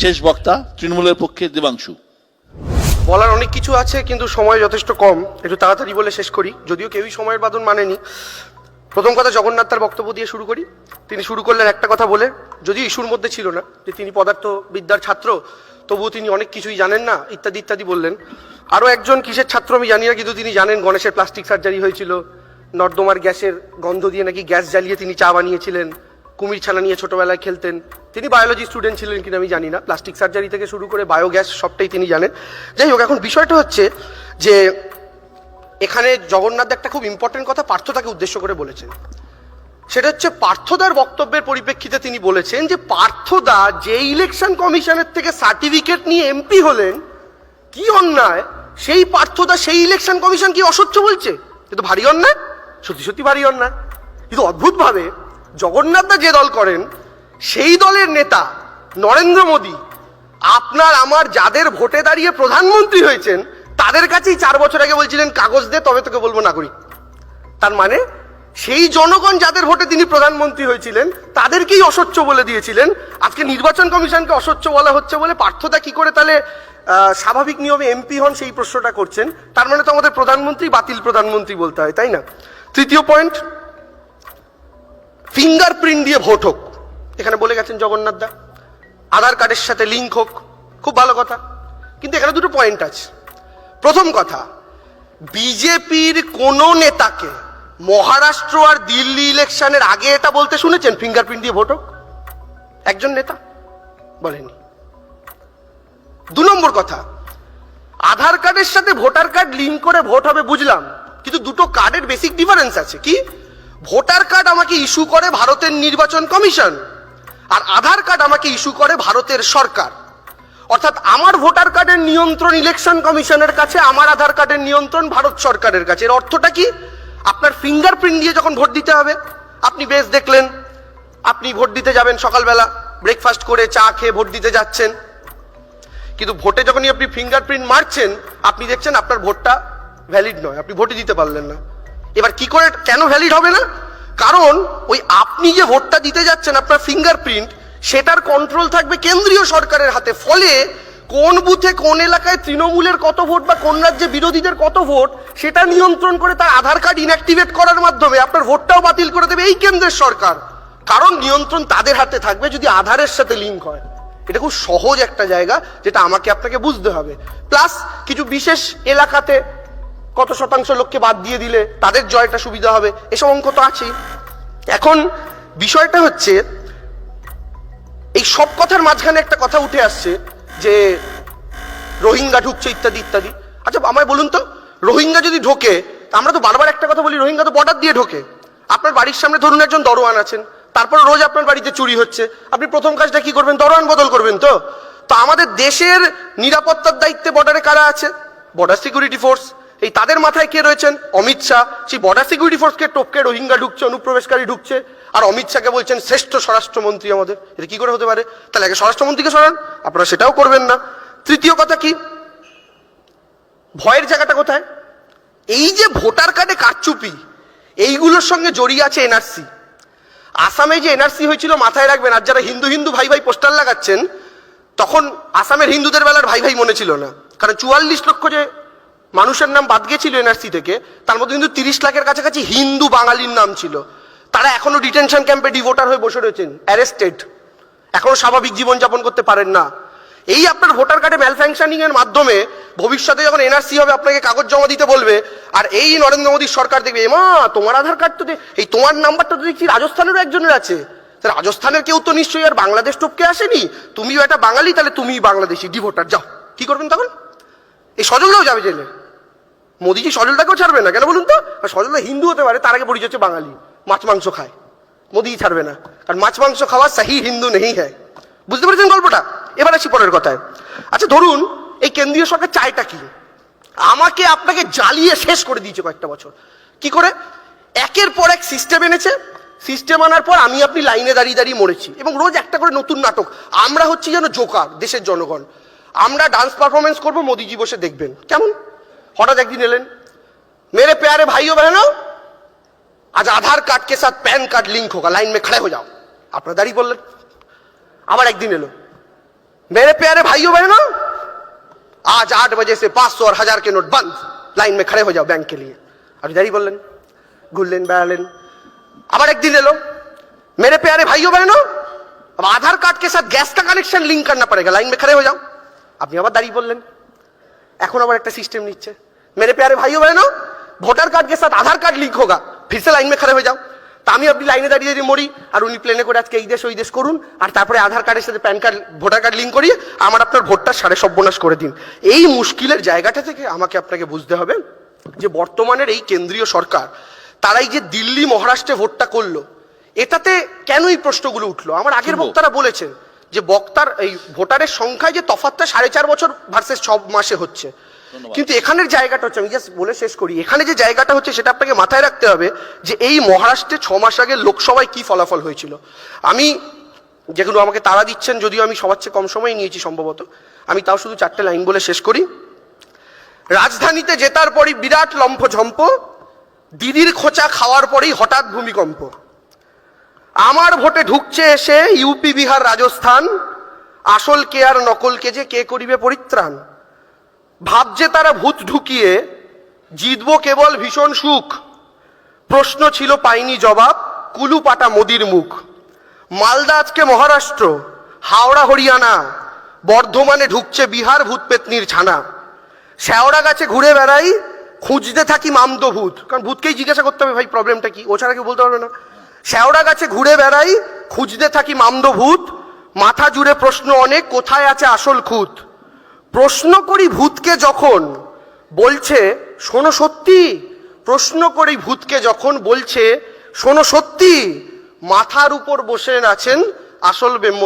শেষ বক্তা তৃণমূলের পক্ষে দেবাংশু। বলার অনেক কিছু আছে, কিন্তু সময় যথেষ্ট কম, একটু তাড়াতাড়ি বলে শেষ করি, যদিও কেউই সময়ের বাঁধন মানেনি। প্রথম কথা, জগন্নাথ তার বক্তব্য দিয়ে শুরু করি। তিনি শুরু করলেন একটা কথা বলে, যদিও ইস্যুর মধ্যে ছিল না, যে তিনি পদার্থবিদ্যার ছাত্র, তবুও তিনি অনেক কিছুই জানেন না, ইত্যাদি ইত্যাদি বললেন। আরও একজন কিসের ছাত্র আমি জানি না, কিন্তু তিনি জানেন গণেশের প্লাস্টিক সার্জারি হয়েছিল, নর্দমার গ্যাসের গন্ধ দিয়ে নাকি গ্যাস জ্বালিয়ে তিনি চা বানিয়েছিলেন, কুমির ছানা নিয়ে ছোটবেলায় খেলতেন। তিনি বায়োলজি স্টুডেন্ট ছিলেন কিনা আমি জানি না, প্লাস্টিক সার্জারি থেকে শুরু করে বায়োগ্যাস সবটাই তিনি জানেন। যাই হোক, এখন বিষয়টা হচ্ছে যে এখানে জগন্নাথ একটা খুব ইম্পর্টেন্ট কথা পার্থতাকে উদ্দেশ্য করে বলেছেন। সেটা হচ্ছে পার্থদার বক্তব্যের পরিপ্রেক্ষিতে তিনি বলেছেন যে পার্থদা যে ইলেকশন কমিশনের থেকে সার্টিফিকেট নিয়ে এমপি হলেন, কি অন্যায়, সেই পার্থদা সেই ইলেকশন কমিশন কি অস্বচ্ছ বলছে? কিন্তু ভারী অন্যায়, সত্যি সত্যি ভারী অন্যায়। কিন্তু অদ্ভুতভাবে জগন্নাথদা যে দল করেন, সেই দলের নেতা নরেন্দ্র মোদী আপনার আমার যাদের ভোটে দাঁড়িয়ে প্রধানমন্ত্রী হয়েছেন, তাদের কাছেই 4 বছর আগে বলছিলেন কাগজ দে তবে তোকে বলবো নাগরিক। তার মানে সেই জনগণ যাদের ভোটে তিনি প্রধানমন্ত্রী হয়েছিলেন তাদেরকেই অস্বচ্ছ বলে দিয়েছিলেন। আজকে নির্বাচন কমিশনকে অস্বচ্ছ বলা হচ্ছে বলে পার্থদা কি করে তাহলে স্বাভাবিক নিয়মে এমপি হন সেই প্রশ্নটা করছেন। তার মানে তো আমাদের প্রধানমন্ত্রী বাতিল প্রধানমন্ত্রী বলতে হয়, তাই না? তৃতীয় পয়েন্ট, ফিঙ্গারপ্রিন্ট দিয়ে ভোট হোক, এখানে বলে গেছেন জগন্নাথদা। আধার কার্ডের সাথে লিঙ্ক হোক, খুব ভালো কথা, কিন্তু এখানে দুটো পয়েন্ট আছে। প্রথম কথা, বিজেপির কোন নেতাকে মহারাষ্ট্র আর দিল্লি ইলেকশনের আগে এটা বলতে শুনেছেন ফিঙ্গারপ্রিন্ট দিয়ে ভোট হোক? একজন নেতা বলেনি। 2 নম্বর কথা, আধার কার্ডের সাথে ভোটার কার্ড লিঙ্ক করে ভোট হবে বুঝলাম, কিন্তু দুটো কার্ডের বেসিক ডিফারেন্স আছে। কি? ভোটার কার্ড আমাকে ইস্যু করে ভারতের নির্বাচন কমিশন, আর আধার কার্ড আমাকে ইস্যু করে ভারতের সরকার। অর্থাৎ আমার ভোটার কার্ডের নিয়ন্ত্রণ ইলেকশন কমিশনের কাছে, আমার আধার কার্ডের নিয়ন্ত্রণ ভারত সরকারের কাছে। এর অর্থটা কি? আপনার ফিঙ্গারপ্রিন্ট দিয়ে যখন ভোট দিতে হবে, আপনি বেশ দেখলেন, আপনি ভোট দিতে যাবেন সকালবেলা, ব্রেকফাস্ট করে চা খেয়ে ভোট দিতে যাচ্ছেন, কিন্তু ভোটে যখনই আপনি ফিঙ্গারপ্রিন্ট মারছেন, আপনি দেখছেন আপনার ভোটটা ভ্যালিড নয়, আপনি ভোটে দিতে পারলেন না। এবার কি করে, কেন ভ্যালিড হবে না? কারণ ওই আপনি যে ভোটটা দিতে যাচ্ছেন, আপনার ফিঙ্গারপ্রিন্ট, সেটার কন্ট্রোল থাকবে কেন্দ্রীয় সরকারের হাতে। ফলে কোন বুথে কোন এলাকায় তৃণমূলের কত ভোট বা কোন রাজ্যে বিরোধীদের কত ভোট, সেটা নিয়ন্ত্রণ করে তার আধার কার্ড ইনঅ্যাক্টিভেট করার মাধ্যমে আপনার ভোটটাও বাতিল করে দেবে এই কেন্দ্রের সরকার। কারণ নিয়ন্ত্রণ তাদের হাতে থাকবে যদি আধারের সাথে লিঙ্ক হয়। এটা খুব সহজ একটা জায়গা, যেটা আমাকে আপনাকে বুঝতে হবে। প্লাস কিছু বিশেষ এলাকাতে কত শতাংশ লোককে বাদ দিয়ে দিলে তাদের জয়টা সুবিধা হবে, এসব অঙ্ক তো আছেই। এখন বিষয়টা হচ্ছে, এই সব কথার মাঝখানে একটা কথা উঠে আসছে যে রোহিঙ্গা ঢুকছে ইত্যাদি ইত্যাদি। আচ্ছা আমায় বলুন তো, রোহিঙ্গা যদি ঢোকে, আমরা তো বারবার একটা কথা বলি, রোহিঙ্গা তো বর্ডার দিয়ে ঢোকে। আপনার বাড়ির সামনে ধরুন একজন দরোয়ান আছেন, তারপর রোজ আপনার বাড়িতে চুরি হচ্ছে, আপনি প্রথম কাজটা কি করবেন? দরোয়ান বদল করবেন। তো আমাদের দেশের নিরাপত্তার দায়িত্বে বর্ডারে কারা আছে? Border security force. এই তাদের মাথায় কে রয়েছেন? অমিত শাহ। সেই বর্ডার সিকিউরিটি ফোর্সকে টপকে রোহিঙ্গা ঢুকছে, অনুপ্রবেশকারী ঢুকছে, আর অমিত শাহকে বলছেন শ্রেষ্ঠ স্বরাষ্ট্রমন্ত্রী আমাদের। এটা কি করে হতে পারে? তাহলে আগে স্বরাষ্ট্রমন্ত্রীকে সরান, আপনারা সেটাও করবেন না। তৃতীয় কথা কি, ভয়ের জায়গাটা কোথায়? এই যে ভোটার কার্ডে কারচুপি, এইগুলোর সঙ্গে জড়িয়ে আছে এনআরসি। আসামে যে এনআরসি হয়েছিল মাথায় রাখবেন, আর যারা হিন্দু হিন্দু ভাই ভাই পোস্টার লাগাচ্ছেন, তখন আসামের হিন্দুদের বেলার ভাই ভাই মনে ছিল না, কারণ 44 লক্ষ যে মানুষের নাম বাদ গেছিল এনআরসি থেকে, তার মধ্যে কিন্তু 30 লাখের কাছাকাছি হিন্দু বাঙালির নাম ছিল। তারা এখনো ডিটেনশন ক্যাম্পে ডিভোটার হয়ে বসে রয়েছেন, অ্যারেস্টেড, এখনো স্বাভাবিক জীবনযাপন করতে পারেন না। এই আপনার ভোটার কার্ডে ম্যালফাংশনিং এর মাধ্যমে ভবিষ্যতে যখন এনআরসি হবে আপনাকে কাগজ জমা দিতে বলবে, আর এই নরেন্দ্র মোদীর সরকার দেখবে, এমা তোমার আধার কার্ড তো, এই তোমার নাম্বারটা তো দেখছি রাজস্থানেরও একজনের আছে, রাজস্থানের কেউ তো নিশ্চয়ই আর বাংলাদেশ টপকে আসেনি, তুমিও একটা বাঙালি, তাহলে তুমি বাংলাদেশি ডিভোটার, যাও। কি করবেন তখন? এই সজলদাও যাবে জেলে। মোদীজি সজলদাকেও ছাড়বে না, কেন বলুন তো? সজলদা হিন্দু হতে পারে, তার আগে পরিচয় হচ্ছে বাঙালি, মাছ মাংস খায়, মোদীজি ছাড়বে না, কারণ মাছ মাংস খাওয়া সাহি হিন্দু নেই হ্যায়। বুঝতে পেরেছেন গল্পটা? এবার আসি পরের কথায়। আচ্ছা ধরুন এই কেন্দ্রীয় সরকার চায়টা কি? আমাকে আপনাকে জ্বালিয়ে শেষ করে দিয়েছে কয়েকটা বছর। কি করে? একের পর এক সিস্টেম এনেছে, সিস্টেম আনার পর আমি আপনি লাইনে দাঁড়িয়ে দাঁড়িয়ে মরেছি, এবং রোজ একটা করে নতুন নাটক। আমরা হচ্ছি যেন জোকার, দেশের জনগণ। আমরা ডান্স পারফরমেন্স করবো, মোদীজি বসে দেখবেন। কেমন? হঠাৎ একদিন এলেন, मेरे प्यारे भाइयों बहनों, आज आधार कार्ड के साथ पैन कार्ड लिंक होगा, लाइन में खड़े हो जाओ। আপনারা দাঁড়িয়ে বললেন। আবার একদিন এলো, मेरे प्यारे भाइयों बहनों, आज 8 बजे से 500 और 1000 के नोट बंद, लाइन में खड़े हो जाओ बैंक के लिए। আর যাই বললেন, ঘুরলেন বেড়ালেন, আবার একদিন এলো, मेरे प्यारे भाइयों बहनों, अब आधार कार्ड के साथ गैस का कनेक्शन लिंक करना पड़ेगा, लाइन में खड़े हो जाओ। আপনি আবার দাঁড়িয়ে বললেন, এখন আবার একটা সিস্টেম নিচ্ছে, मेरे प्यारे भाइयों बहनों, ভোটার কার্ড के साथ आधार कार्ड लिंक होगा, फिर से लाइन में खड़े हो जाओ। তা আমি আপনি লাইনে দাঁড়িয়ে দাঁড়িয়ে মরি, আর উনি প্লেনে করে আজকে এই দেশ ওই দেশ করুন, আর তারপরে আধার কার্ডের সাথে pan card voter card link করিয়ে আমার আপনার ভোটটা সাড়ে সর্বনাশ করে দিন। এই মুশকিলের জায়গাটা থেকে আমাকে আপনাকে বুঝতে হবে যে বর্তমানের এই কেন্দ্রীয় সরকার, তারাই যে দিল্লি মহারাষ্ট্রে ভোটটা করলো, এটাতে কেন এই প্রশ্নগুলো উঠলো? আমার আগের বক্তারা বলেছেন যে বক্তার এই ভোটারের সংখ্যায় যে তফাৎটা 4.5 বছর ভার্সেস 6 মাসে হচ্ছে, কিন্তু এখানের জায়গাটা হচ্ছে, আমি জাস্ট বলে শেষ করি, এখানে যে জায়গাটা হচ্ছে সেটা আপনাকে মাথায় রাখতে হবে যে এই মহারাষ্ট্রে 6 মাস আগে লোকসভায় কি ফলাফল হয়েছিল। আমি যেগুলো আমাকে তাড়া দিচ্ছেন, যদিও আমি সবার চেয়ে কম সময় নিয়েছি সম্ভবত, আমি তাও শুধু 4টে লাইন বলে শেষ করি। রাজধানীতে জেতার পরই বিরাট লম্ফঝম্প, দিদির খোঁচা খাওয়ার পরেই হঠাৎ ভূমিকম্প, আমার ভোটে ঢুকছে এসে ইউপি বিহার রাজস্থান, আসল কে আর নকলকে যে কে করিবে পরিত্রাণ, ভাবছে তারা ভূত ঢুকিয়ে জিতবো কেবল ভীষণ সুখ, প্রশ্ন ছিল পাইনি জবাব, কুলু পাটা মোদির মুখ, মালদা আজকে মহারাষ্ট্র, হাওড়া হরিয়ানা, বর্ধমানে ঢুকছে বিহার ভূত পেতনির ছানা, শেওড়া গাছে ঘুরে বেড়াই খুঁজতে থাকি মামদো ভূত, কারণ ভূতকেই জিজ্ঞাসা করতে হবে ভাই প্রবলেমটা কি, ও ছাড়া কেউ বলতে পারবে না। শেওড়া গাছে ঘুরে বেড়াই খুঁজতে থাকি মামদো ভূত, মাথা জুড়ে প্রশ্ন অনেক, কোথায় আছে আসল খুঁত, প্রশ্ন করি ভূতকে যখন বলছে শোনো সত্যি, প্রশ্ন করি ভূতকে যখন বলছে শোনো সত্যি, মাথার উপর বসে আছেন আসল ব্রহ্ম।